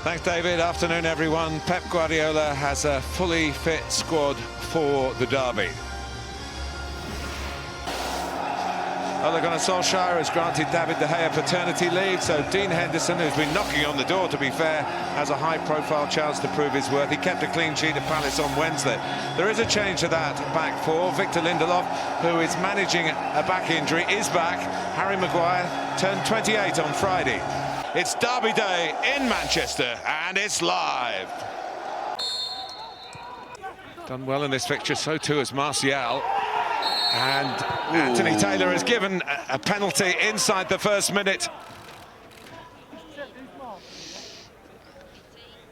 Thanks, David. Afternoon, everyone. Pep Guardiola has a fully fit squad for the derby. Ole Gunnar has granted David De Gea paternity leave, so Dean Henderson, who's been knocking on the door, to be fair, has a high-profile chance to prove his worth. He kept a clean sheet at Palace on Wednesday. There is a change to that back four. Victor Lindelof, who is managing a back injury, is back. Harry Maguire turned 28 on Friday. It's Derby Day in Manchester, and it's live. Done well in this fixture, so too has Martial. And Anthony Taylor has given a penalty inside the first minute.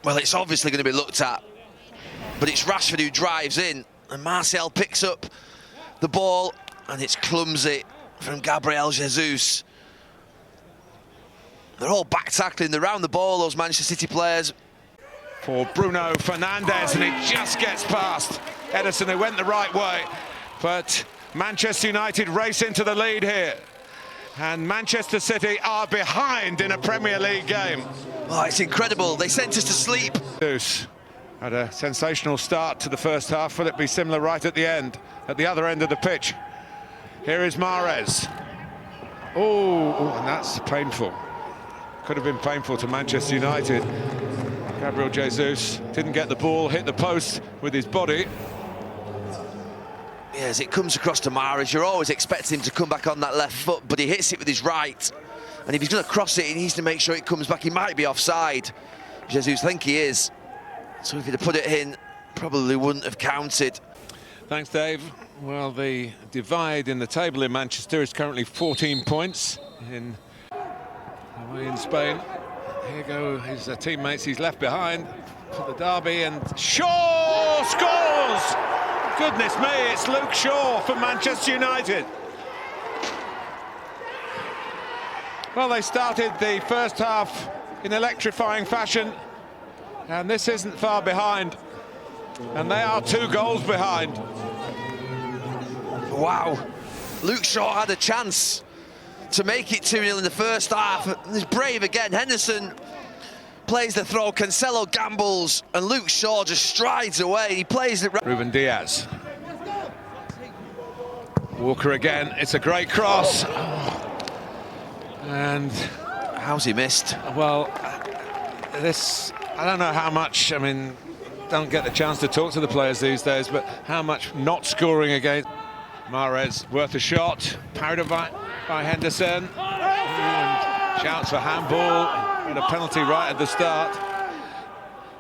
Well, it's obviously going to be looked at, but it's Rashford who drives in, and Martial picks up the ball, and it's clumsy from Gabriel Jesus. They're all back tackling, they're round the ball, those Manchester City players. For Bruno Fernandes, and it just gets past Ederson, who went the right way. But Manchester United race into the lead here. And Manchester City are behind in a Premier League game. Oh, it's incredible. They sent us to sleep. Had a sensational start to the first half. Will it be similar right at the end, at the other end of the pitch? Here is Mahrez. Oh, and that's painful. Could have been painful to Manchester United. Gabriel Jesus didn't get the ball, hit the post with his body. Yes, it comes across to Mahrez. You're always expecting him to come back on that left foot, but he hits it with his right. And if he's going to cross it, he needs to make sure it comes back. He might be offside. Jesus, I think he is. So if he'd have put it in, probably wouldn't have counted. Thanks, Dave. Well, the divide in the table in Manchester is currently 14 points away in Spain. Here go his teammates. He's left behind for the derby, and Shaw scores! Goodness me, it's Luke Shaw for Manchester United. Well, they started the first half in electrifying fashion, and this isn't far behind. And they are 2 goals behind. Wow. Luke Shaw had a chance to make it 2-0 in the first half. He's brave again. Henderson plays the throw, Cancelo gambles, and Luke Shaw just strides away. He plays it. Ruben Diaz. Walker again. It's a great cross. And how's he missed? Well, I don't know how much, I mean, don't get the chance to talk to the players these days, but how much not scoring against Mahrez worth a shot. Parried by Henderson. And shouts for handball and a penalty right at the start.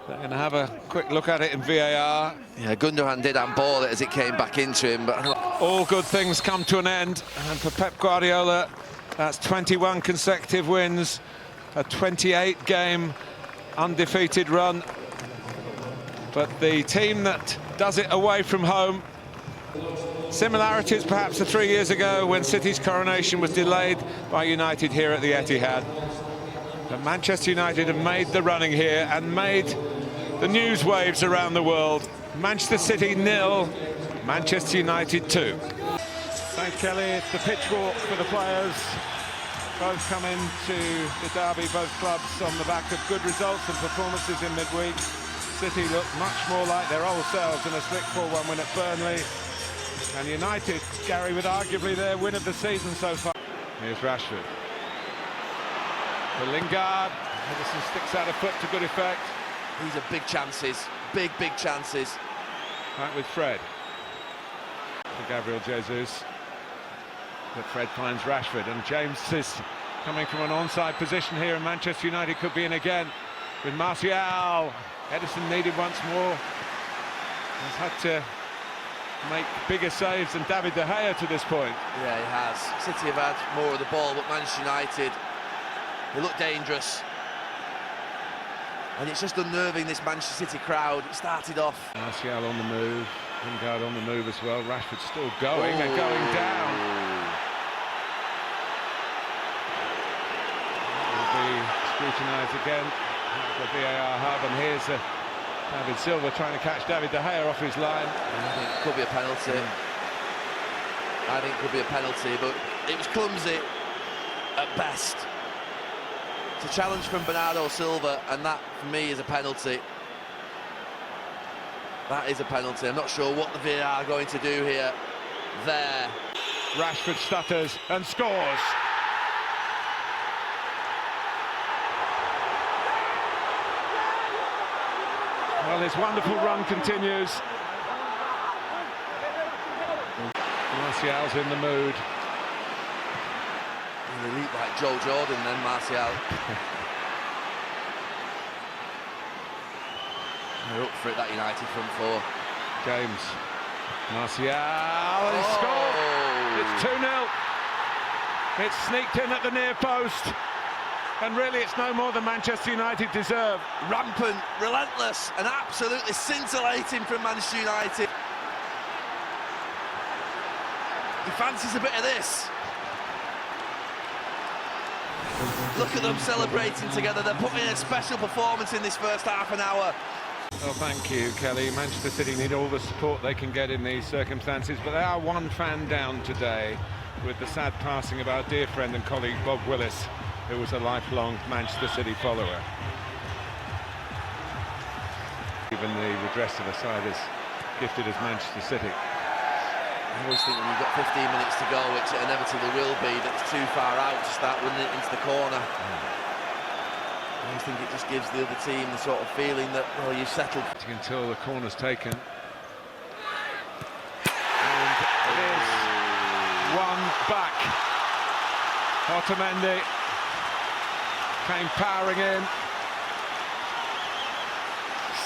They're going to have a quick look at it in VAR. Yeah, Gundogan did handball it as it came back into him, but all good things come to an end, and for Pep Guardiola, that's 21 consecutive wins, a 28-game undefeated run. But the team that does it away from home, similarities perhaps to 3 years ago when City's coronation was delayed by United here at the Etihad. But Manchester United have made the running here and made the news waves around the world. Manchester City 0, Manchester United 2. Thanks, Kelly. It's the pitch walk for the players. Both come into the derby, both clubs on the back of good results and performances in midweek. City look much more like their old selves in a slick 4-1 win at Burnley. And United, Gary, with arguably their win of the season so far. Here's Rashford. For Lingard. Henderson sticks out a foot to good effect. These are big chances. Big chances. Back with Fred. For Gabriel Jesus. But Fred finds Rashford, and James is coming from an onside position here, and Manchester United could be in again with Martial. Ederson needed once more. He's had to make bigger saves than David De Gea to this point. Yeah, he has. City have had more of the ball, but Manchester United, they look dangerous. And it's just unnerving, this Manchester City crowd. It started off. Martial on the move, Lingard on the move as well. Rashford still going and going down. Will be scrutinised again at the VAR hub, and here's David Silva trying to catch David De Gea off his line. I think it could be a penalty. I think it could be a penalty, but it was clumsy at best. It's a challenge from Bernardo Silva, and that, for me, is a penalty. That is a penalty. I'm not sure what the VAR are going to do here. There. Rashford stutters and scores. Well, his wonderful run continues. Martial's in the mood. They leap like Joe Jordan then, Martial. They're up for it, that United front four. James. Martial, and he scored. It's 2-0. It's sneaked in at the near post. And really, it's no more than Manchester United deserve. Rampant, relentless, and absolutely scintillating from Manchester United. He fancies a bit of this. Look at them celebrating together. They're putting in a special performance in this first half an hour. Well, thank you, Kelly. Manchester City need all the support they can get in these circumstances, but they are one fan down today with the sad passing of our dear friend and colleague Bob Willis, who was a lifelong Manchester City follower. Even the redress of a side as gifted as Manchester City. I always think when you've got 15 minutes to go, which it inevitably will be, that's too far out to start winning it into the corner. I always think it just gives the other team the sort of feeling that, well, you've settled. Until the corner's taken. And it is one back. Otamendi came powering in.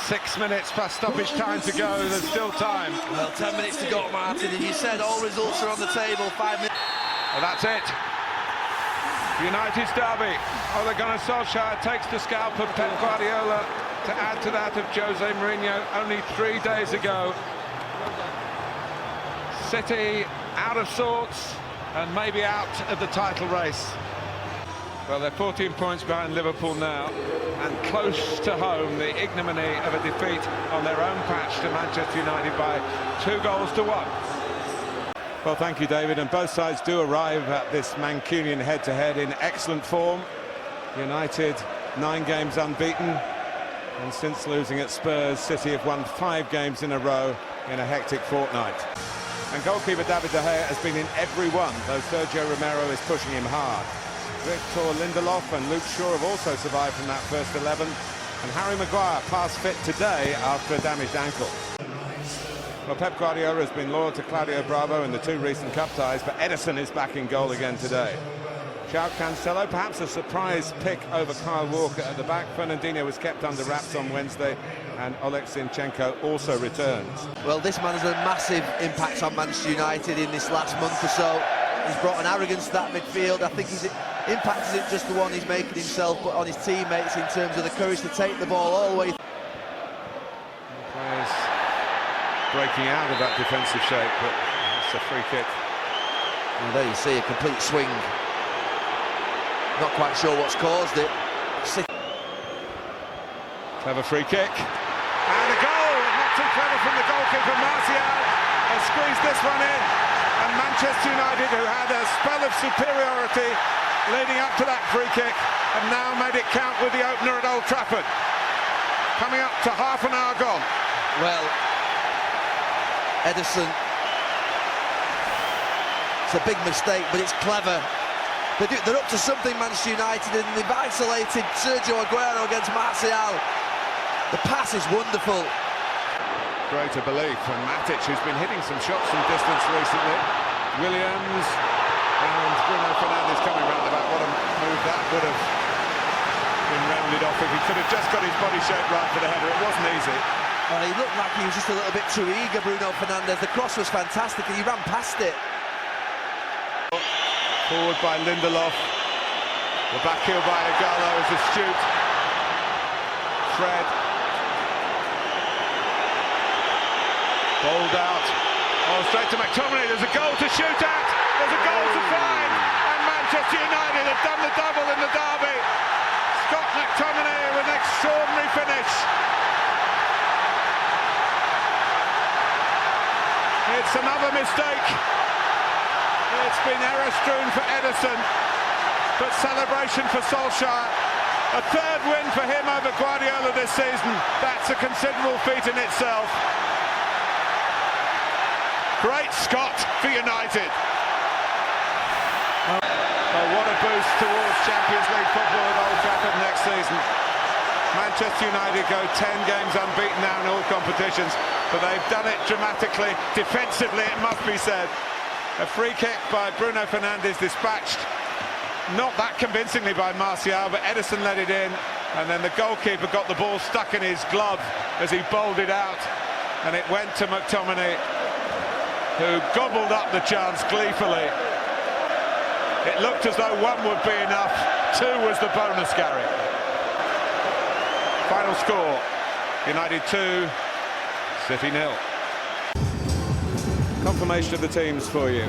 6 minutes past stoppage time to go, there's still time. Well, 10 minutes to go, Martin, and you said all results are on the table, 5 minutes. Well, that's it. United's derby. Ole Gunnar Solskjaer takes the scalp of Pep Guardiola to add to that of Jose Mourinho only 3 days ago. City out of sorts and maybe out of the title race. Well, they're 14 points behind Liverpool now, and close to home, the ignominy of a defeat on their own patch to Manchester United by 2-1. Well, thank you, David, and both sides do arrive at this Mancunian head-to-head in excellent form. United 9 games unbeaten, and since losing at Spurs, City have won 5 games in a row in a hectic fortnight. And goalkeeper David De Gea has been in every one, though Sergio Romero is pushing him hard. Victor Lindelof and Luke Shaw have also survived from that first 11, and Harry Maguire passed fit today after a damaged ankle. Well, Pep Guardiola has been loyal to Claudio Bravo in the 2 recent cup ties, but Ederson is back in goal again today. João Cancelo, perhaps a surprise pick over Kyle Walker at the back. Fernandinho was kept under wraps on Wednesday, and Oleg Zinchenko also returns. Well, this man has had a massive impact on Manchester United in this last month or so. He's brought an arrogance to that midfield. I think his impact isn't just the one he's making himself, but on his teammates in terms of the courage to take the ball all the way. Players breaking out of that defensive shape, but it's a free kick. And there you see a complete swing. Not quite sure what's caused it. Clever free kick. And a goal! Not too clever from the goalkeeper. Martial has squeezed this one in. And Manchester United, who had a spell of superiority leading up to that free kick, have now made it count with the opener at Old Trafford. Coming up to half an hour gone. Well, Ederson, it's a big mistake, but it's clever. They're up to something, Manchester United, and they've isolated Sergio Aguero against Martial. The pass is wonderful. Greater belief, and Matic, who's been hitting some shots from distance recently. Williams and Bruno Fernandes coming round the back. What a move that would have been rounded off if he could have just got his body shape right for the header. It wasn't easy. He looked like he was just a little bit too eager, Bruno Fernandes. The cross was fantastic and he ran past it. Forward by Lindelof. The back heel by Igalo is astute. Fred. Bowled out. Oh, straight to McTominay. There's a goal to shoot at. There's a goal to find. And Manchester United have done the double in the derby. Scott McTominay with an extraordinary finish. It's another mistake. It's been error-strewn for Ederson, but celebration for Solskjaer. A third win for him over Guardiola this season. That's a considerable feat in itself. Great Scott for United. Oh, what a boost towards Champions League football at Old Trafford next season. Manchester United go 10 games unbeaten now in all competitions, but they've done it dramatically, defensively it must be said. A free kick by Bruno Fernandes dispatched, not that convincingly by Martial, but Edison let it in, and then the goalkeeper got the ball stuck in his glove as he bowled it out, and it went to McTominay, who gobbled up the chance gleefully. It looked as though one would be enough, two was the bonus, Gary. Final score, United 2, City 0. Confirmation of the teams for you.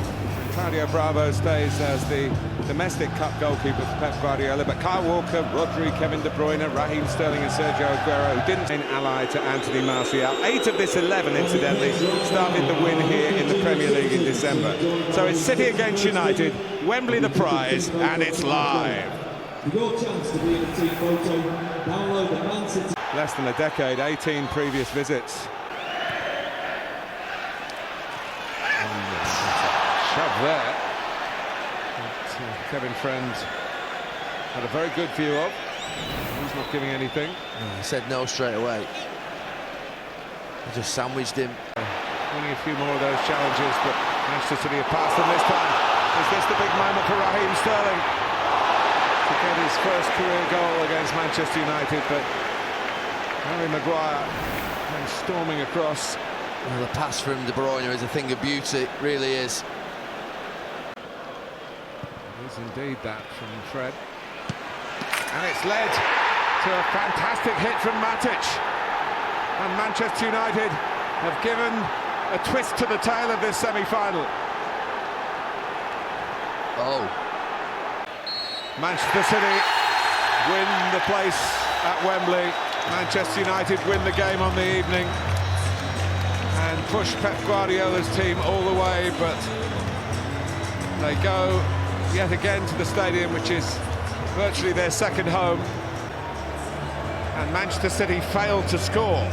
Claudio Bravo stays as the domestic cup goalkeeper for Pep Guardiola, but Kyle Walker, Rodri, Kevin De Bruyne, Raheem Sterling and Sergio Aguero, who didn't an ally to Anthony Martial. 8 of this 11, incidentally, started the win here in the Premier League in December. So it's City against United, Wembley the prize, and it's live. Your chance to be in a team photo. Download the Man City. Less than a decade, 18 previous visits. Shove there. That, Kevin Friend had a very good view of. He's not giving anything. He said no straight away. He just sandwiched him. Winning a few more of those challenges, but Manchester City have passed them this time. Is this the big moment for Raheem Sterling to get his first career goal against Manchester United? But Harry Maguire came storming across. Well, the pass from De Bruyne is a thing of beauty, it really is. It is indeed that from Fred. And it's led to a fantastic hit from Matic. And Manchester United have given a twist to the tail of this semi-final. Oh. Manchester City win the place at Wembley. Manchester United win the game on the evening and push Pep Guardiola's team all the way, but they go yet again to the stadium, which is virtually their second home, and Manchester City failed to score.